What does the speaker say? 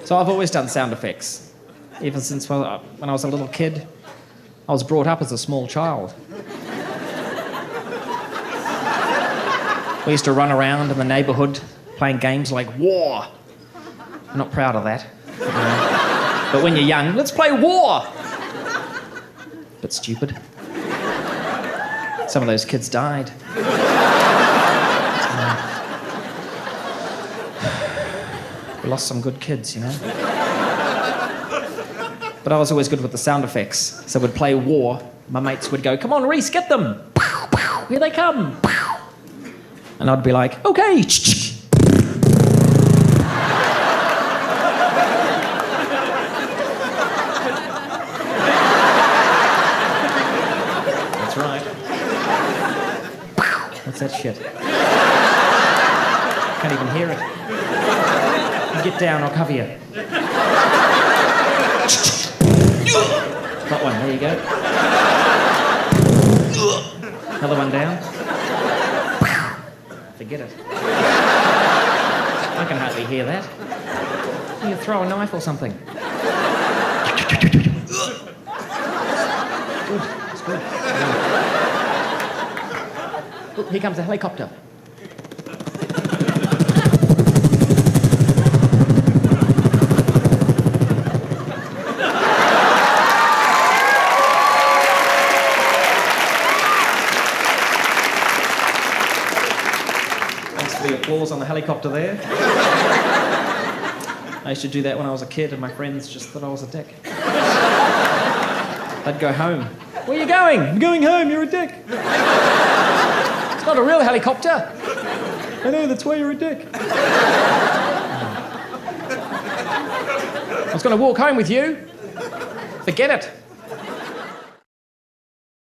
So I've always done sound effects. Even since when I was a little kid, I was brought up as a small child. We used to run around in the neighbourhood playing games like War. I'm not proud of that. But when you're young, let's play War! Bit stupid. Some of those kids died. We lost some good kids, you know. But I was always good with the sound effects. So we'd play War. My mates would go, "Come on, Rhys, get them! Here they come!" And I'd be like, "Okay!" That's right. What's that shit? Can't even hear it. Get down, I'll cover you. Got one, there you go. Another one down. Forget it. I can hardly hear that. You throw a knife or something. Good, it's good. Look, here comes a helicopter. The applause on the helicopter there. I used to do that when I was a kid and my friends just thought I was a dick. They'd go home. "Where are you going?" "I'm going home, you're a dick." "It's not a real helicopter." "I know, that's why you're a dick." "I was going to walk home with you." "Forget it.